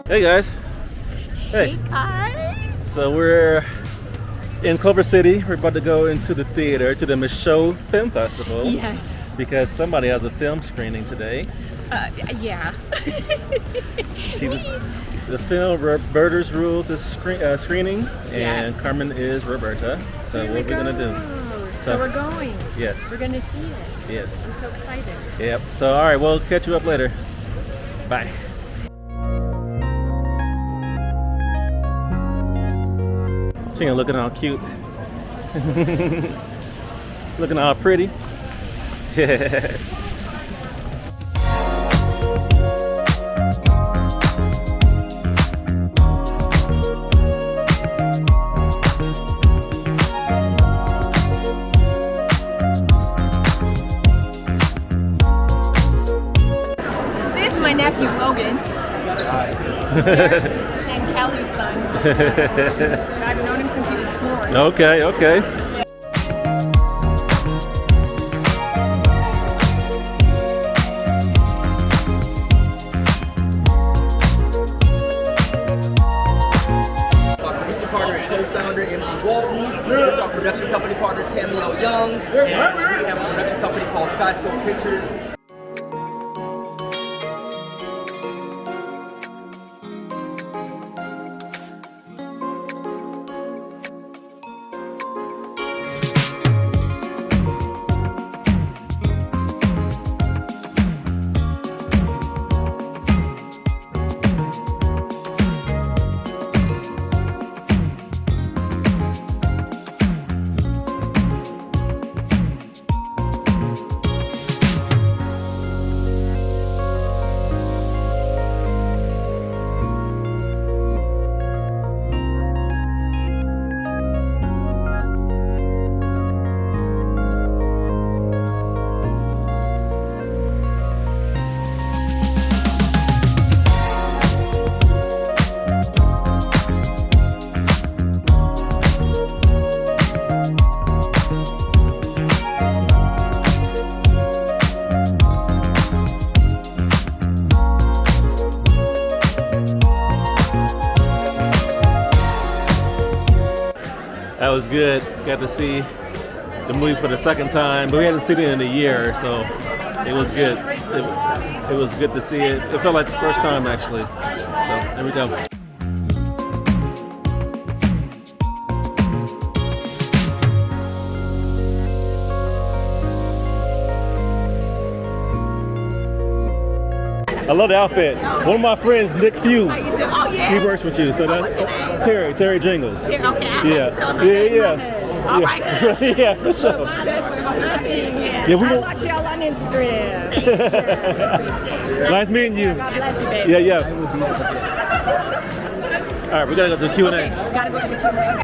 Hey guys. Hey guys. So we're in Culver City. We're about to go into the theater to the Michaud Film Festival. Yes. Because somebody has a film screening today. Yeah. The film Roberta's Rules is screening, and Yes. Carmen is Roberta. So what we're gonna do? So we're going. Yes. We're gonna see it. Yes. I'm so excited. Yep. So all right, we'll catch you up later. Bye. She ain't looking all cute. Looking all pretty. This is my nephew Logan. There's and Kelly's son. I've known him since he was born. Okay, okay. Partner and co-founder M.D. Walton. Here's our production company partner Tamio Young. And we have a production company called Skyscope Pictures. That was good. Got to see the movie for the second time, but we hadn't seen it in a year, so it was good. It was good to see it. It felt like the first time actually. So there we go. I love the outfit. One of my friends, Nick Few, Oh yeah. he works with you. So that's Terry Jingles. Okay. Yeah. All right. Yeah, for sure. Yeah, we I don't. watch y'all on Instagram. Nice meeting you. God bless you, baby. Yeah. All right, we gotta go to the Q&A. Gotta go to the Q&A.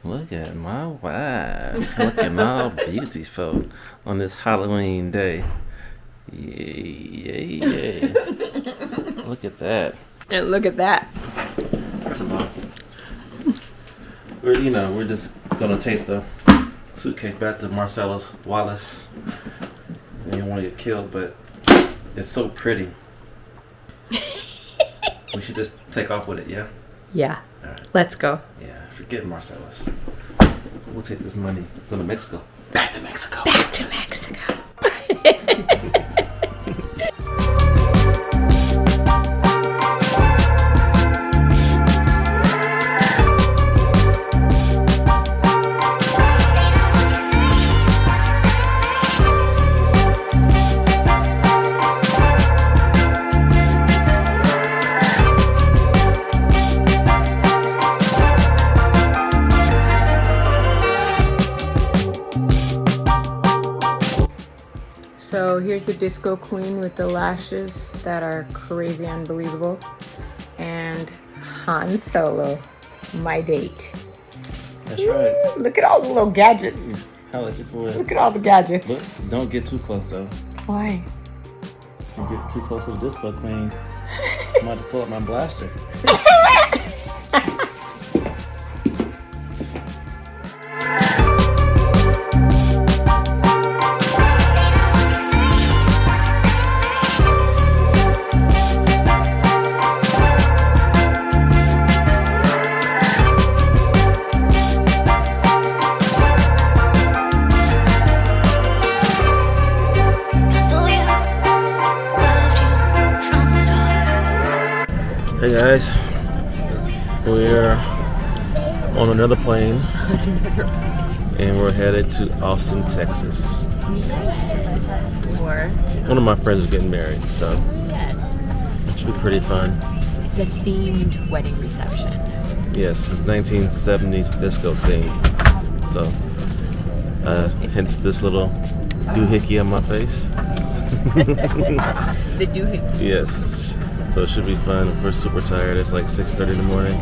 Look at my wife. Looking all beautiful on this Halloween day. Yeah. Look at that. And look at that. First of all, we're just gonna take the suitcase back to Marcellus Wallace. We don't want to get killed, but it's so pretty. We should just take off with it, yeah? Yeah. All right. Let's go. Yeah, forget Marcellus. We'll take this money, go to Mexico. Back to Mexico. Back to Mexico. Here's the disco queen with the lashes that are crazy unbelievable. And Han Solo, my date. That's right. Look at all the little gadgets. I'll let you pull it. Look at all the gadgets. Look, don't get too close though. Why? If you get too close to the disco queen, I'm about to pull up my blaster. Hey guys, we're on another plane and we're headed to Austin, Texas. One of my friends is getting married, so it should be pretty fun. It's a themed wedding reception. Yes, it's 1970s disco theme, so hence this little doohickey on my face. The doohickey. Yes. So it should be fun. We're super tired. It's like 6:30 in the morning.